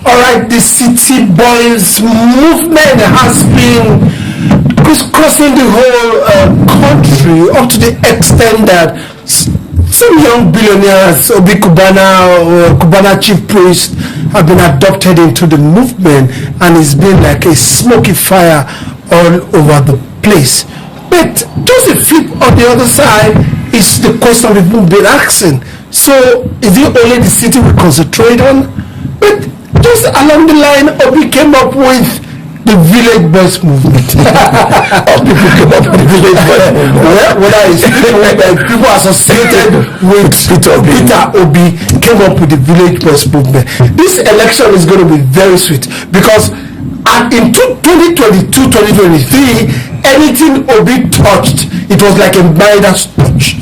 All right, the City Boys movement has been crisscrossing the whole country up to the extent that some young billionaires, Obi Kubana or Kubana chief priest, have been adopted into the movement, and it's been like a smoky fire all over the place. But just a flip on the other side is the question people have been asking. So is it only the city we concentrate on? But just along the line, Obi came up with the Village Boys movement. People came up with the Village Boys movement. Whether it's people associated with Peter Obi came up with the Village Boys movement. This election is going to be very sweet because in 2022-2023, anything Obi touched, it was like a Midas touch.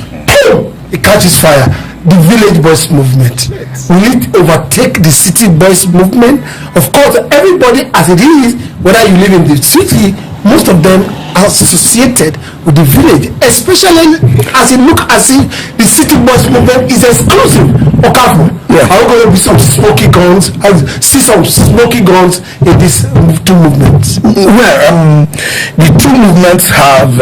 It catches fire. The Village Boys movement, will it overtake the City Boys movement? Of course, everybody as it is, whether you live in the city, most of them are associated with the village, especially as it looks as if the City Boys movement is exclusive. Okafu, are going to be some smoky guns? I see some smoky guns in these two movements. Well, the two movements have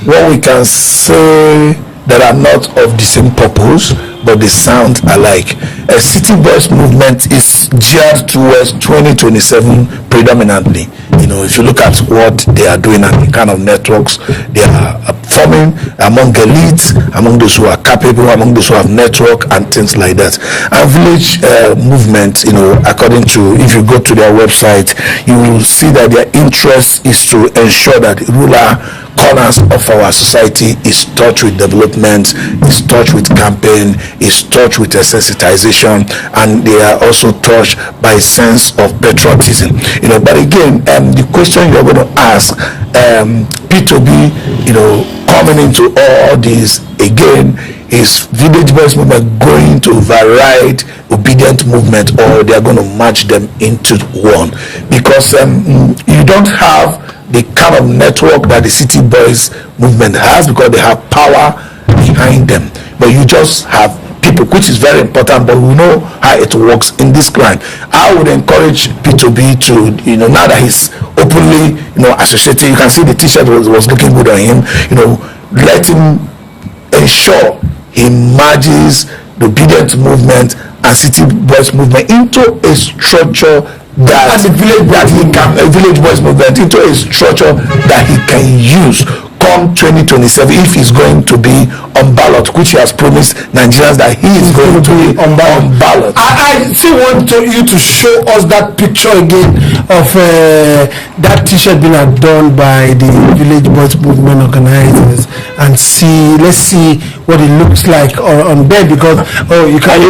what we can say that are not of the same purpose, but they sound alike. A City Boys movement is geared towards 2027 predominantly. You know, if you look at what they are doing and the kind of networks they are forming among elites, among those who are capable, among those who have network and things like that. And village movement, you know, according to, if you go to their website, you will see that their interest is to ensure that the rural corners of our society is touched with development, is touched with campaign, is touched with sensitization, and they are also touched by a sense of patriotism. You know, but again, the question you're going to ask, P2B, you know, coming into all this again, is Village Boys movement going to override obedient movement, or they are going to merge them into one? Because you don't have the kind of network that the City Boys movement has, because they have power behind them, but you just have people, which is very important, but we know how it works in this crime. I would encourage P2B to, you know, now that he's openly, you know, associated, you can see the t-shirt was looking good on him, you know, let him ensure he merges the obedient movement and City Boys movement into a structure that the Village Boys movement into a structure that he can use come 2027 if he's going to be on ballot, which he has promised Nigerians that he is going to be on ballot. I still want you to show us that picture again of that t-shirt being done by the Village Boys movement organizers, and let's see what it looks like on there, because you can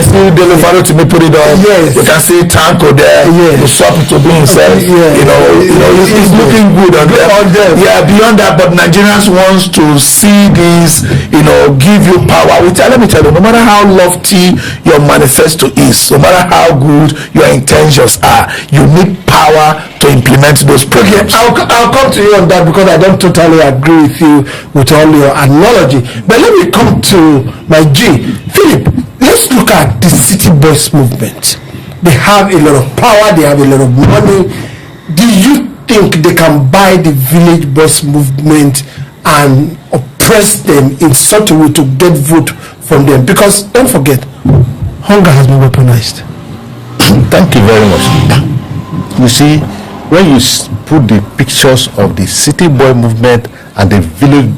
see Dele Farotimi put it on. Yes, you can see Tanko there. Yes, the shop to be himself. Yeah. You know, he's looking good on there. Yeah, beyond that, but Nigerians wants to see this, you know, give you power. Let me tell you, no matter how lofty your manifesto is, no matter how good your intentions are, you need power to implement those programs. Okay, I'll come to you on that, because I don't totally agree with you with all your analogy. But let me come to my G. Philip, let's look at the City Boys movement. They have a lot of power, they have a lot of money. Do you think they can buy the Village Boys movement and oppress them in such a way to get vote from them? Because don't forget, hunger has been weaponized. Thank you very much. You see, when you put the pictures of the City Boy movement and the Village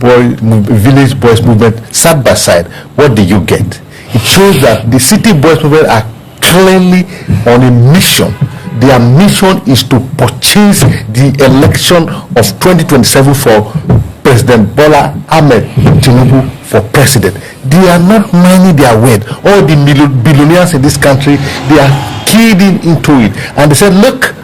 Boys movement side by side, what do you get? It shows that the City Boys movement are clearly on a mission. Their mission is to purchase the election of 2027 for President Bola Ahmed Tinubu for president. They are not minding their word. All the billionaires in this country, they are keyed into it, and they said, look,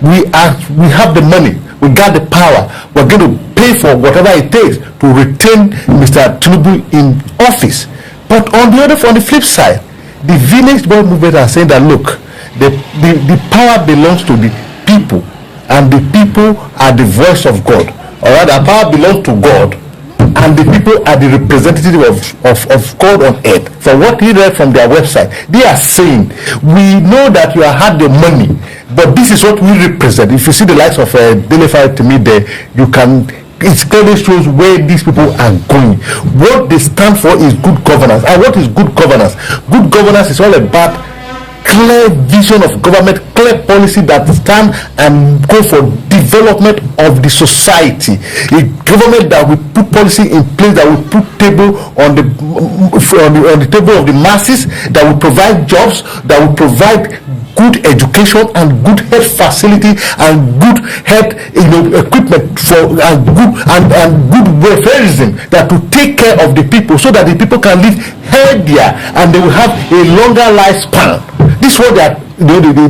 we have the money, we got the power, we're going to pay for whatever it takes to retain Mr. Tinubu in office. But on the flip side, the Village Boy movement are saying that, look, the power belongs to the people, and the people are the voice of God. All right, the power belongs to God, and the people are the representative of God on earth. From what he read from their website, they are saying, we know that you have had the money, but this is what we represent. If you see the likes of Dele Farotimi there, you can, it clearly shows where these people are going. What they stand for is good governance. And what is good governance? Good governance is all about clear vision of government, clear policy that stand and go for development of the society. A government that will put policy in place, that will put table on the table of the masses, that will provide jobs, that will provide good education and good health facility and good health equipment for and good welfareism that will take care of the people, so that the people can live healthier and they will have a longer lifespan. This is what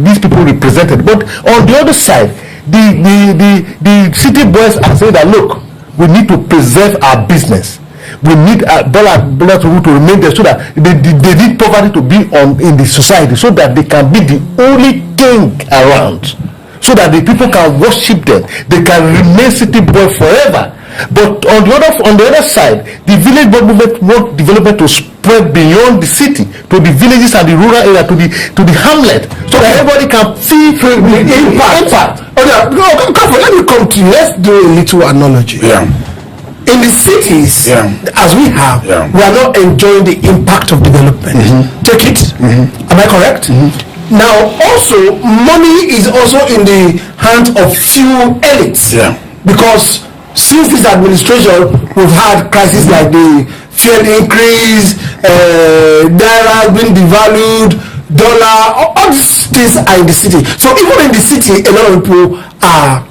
these people represented. But on the other side, the city boys are saying that, look, we need to preserve our business. We need dollar to remain there, so that they need poverty to be in the society, so that they can be the only king around, so that the people can worship them. They can remain city boy forever. But on the other side, the village boy movement want development to spread beyond the city, to the villages and the rural area, to the hamlet, so that everybody can feel the impact. Okay, let me come to you. Let's do a little analogy. Yeah. In the cities, as we have, we are not enjoying the impact of development. Take it. Am I correct? Now, also, money is also in the hands of few elites. Because since this administration, we've had crises like the fuel increase, naira being devalued, dollar, all these things are in the city. So even in the city, a lot of people are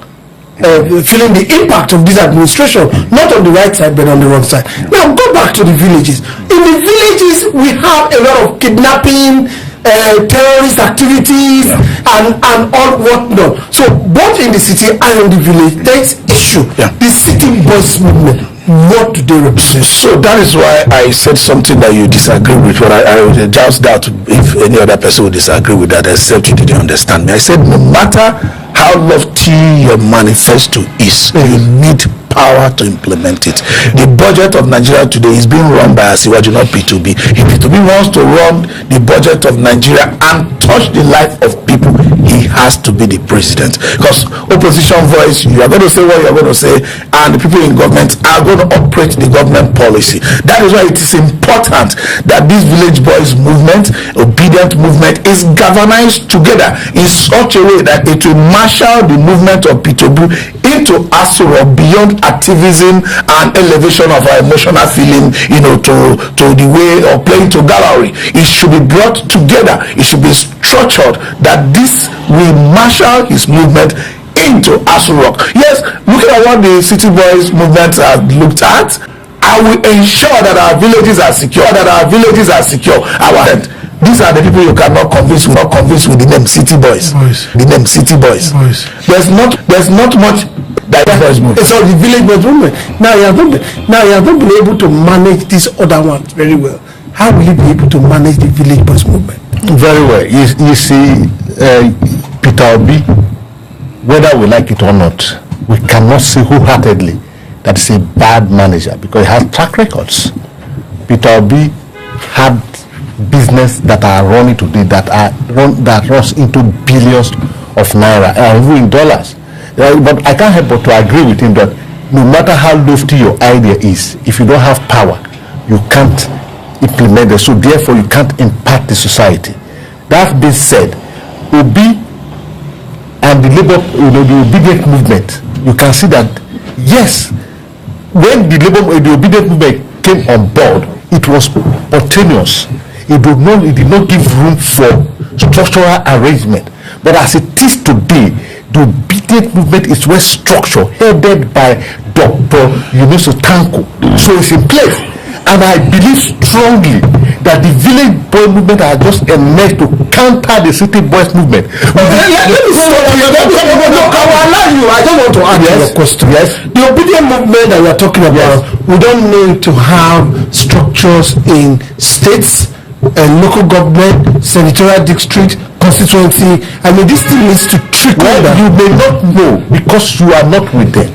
feeling the impact of this administration, not on the right side but on the wrong side. Now go back to the villages. In the villages, we have a lot of kidnapping, terrorist activities, and all whatnot. So both in the city and in the village, there is issue. The city boys movement, what do they represent? So that is why I said something that you disagree with. What I would just doubt if any other person would disagree with that, except you didn't understand me. I said no matter how lofty your manifesto is, you need power to implement it. The budget of Nigeria today is being run by Asiwaju, not P2B. If P2B wants to run the budget of Nigeria and touch the life of people, he has to be the president. Because opposition voice, you are going to say what you are going to say, and the people in government are going to operate the government policy. That is why it is important that this village boys movement, obedient movement, is galvanized together in such a way that it will marshal the movement of P2B into Asura beyond activism and elevation of our emotional feeling, to the way of playing to gallery. It should be brought together. It should be structured that this will marshal his movement into Asura. Yes, looking at what the city boys movement has looked at, I will ensure that our villages are secure. These are the people you cannot convince. Not convince with the name city boys. The name city boys. There's not much. It's all the village boys movement. Now you have not been able to manage these other ones very well. How will you be able to manage the village boys movement? Very well. You see, Peter Obi, whether we like it or not, we cannot say wholeheartedly that is a bad manager, because he has track records. Peter Obi had business that are running today that runs into billions of naira and even dollars. But I can't help but to agree with him that no matter how lofty your idea is, if you don't have power, you can't implement it. So therefore, you can't impact the society. That being said, Obi and the obedient movement, you can see that yes, when the obedient movement came on board, it was spontaneous. It did not give room for structural arrangement. But as it is today, the obedient movement is well structured, headed by Dr. Yunusu Tanko. So it's in place. And I believe strongly that the village boy movement has just emerged to counter the city boys movement. I will allow you. I don't want to answer your question. Yes. The obedient movement that we are talking about, we don't need to have structures in states and local government, senatorial district, constituency. I mean, this thing needs to trickle down. You may not know because you are not with them,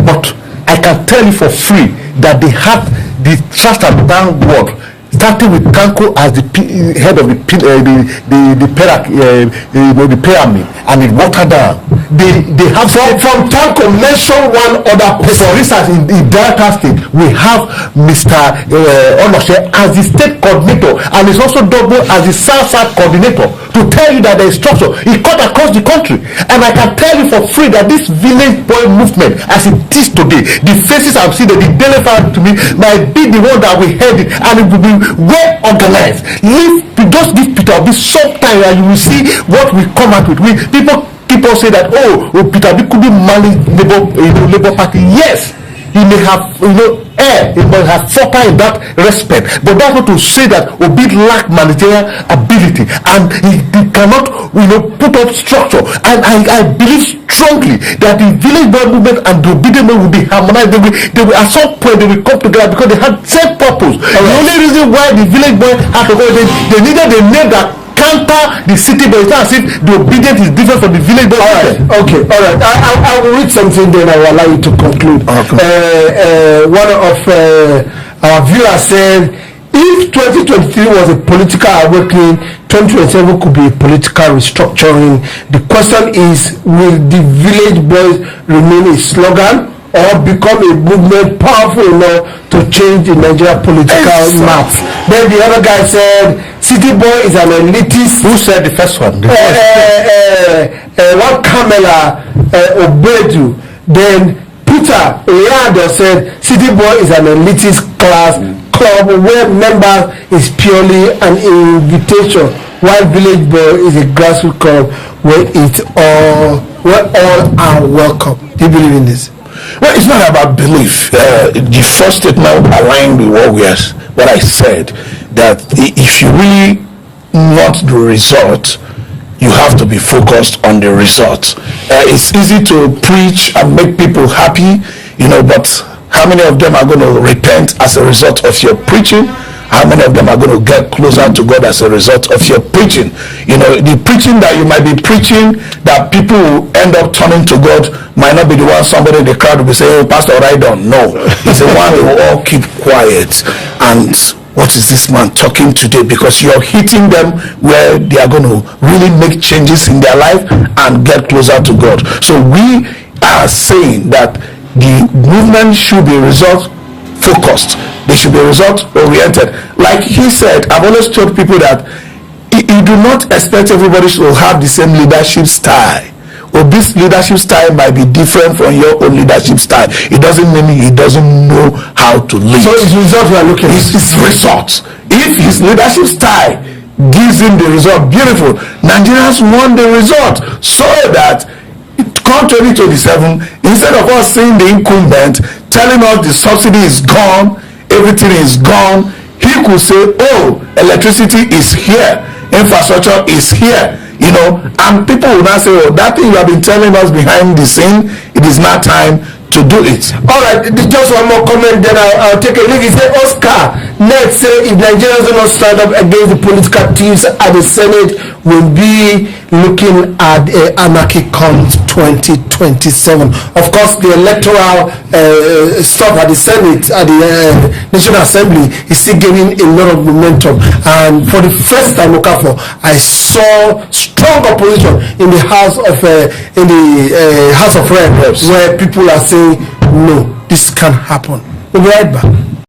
but I can tell you for free that they had the trust and down ward, starting with Kanko as the head of the pyramid, and it watered down. They have from Tanko, mention one other person. For instance, in Delta State, we have Mr. Onoshe as the state coordinator, and he's also double as the South coordinator, to tell you that there is structure. He cut across the country, and I can tell you for free that this village boy movement, as it is today, the faces I've seen, the Dele Farotimi might be the one that we head it, and it will be well organized. Just give Peter Obi some time, and you will see what we come out with. People keep on saying that Peter Obi could be managed Labour Party. Yes, he may have he must have fought in that respect, but that's not to say that Obi lack managerial ability and he cannot put up structure. And I believe strongly that the village boy movement and the Obi movement will be harmonized. They will at some point they will come together because they had same purpose. The only reason why the village boy had to go, they needed a name that counter the city boy. It's not as if the obedience is different from the village boy. All right. I will read something, then I will allow you to conclude. One of our viewers said, if 2023 was a political awakening, 2027 could be a political restructuring. The question is, will the village boys remain a slogan or become a movement powerful enough to change the Nigeria political map? Then the other guy said, City Boy is an elitist. Who said the first one? One Kamala Obedu. Then Peter Oyado said, City Boy is an elitist club where members is purely an invitation, while Village Boy is a grassroots club where all are welcome. Do you believe in this? Well, it's not about belief. The first statement aligned with what I said, that if you really want the result, you have to be focused on the result. It's easy to preach and make people happy, but how many of them are going to repent as a result of your preaching? How many of them are going to get closer to God as a result of your preaching? The preaching that you might be preaching that people will end up turning to God might not be the one somebody in the crowd will be saying, Pastor, I don't know. It's the one they will all keep quiet. And what is this man talking today? Because you're hitting them where they are going to really make changes in their life and get closer to God. So we are saying that the movement should be result focused. They should be result oriented. Like he said, I've always told people that you do not expect everybody to have the same leadership style. Or this leadership style might be different from your own leadership style. It doesn't mean he doesn't know how to lead. So it's result we are looking at. It's results. If his leadership style gives him the result, beautiful. Nigerians want the result, so that come 2027, instead of us seeing the incumbent telling us the subsidy is gone, everything is gone, he could say, electricity is here, infrastructure is here, and people will not say, that thing you have been telling us behind the scene, it is now time to do it. All right, just one more comment, then I'll take a look. He said, Oscar next say, if Nigerians do not stand up against the political thieves at the Senate, will be looking at anarchy comes 2027. Of course, the electoral stuff at the Senate, at the National Assembly, is still gaining a lot of momentum. And for the first time, I saw strong opposition in the House of Reps, where people are saying, no, this can't happen. We'll be right back.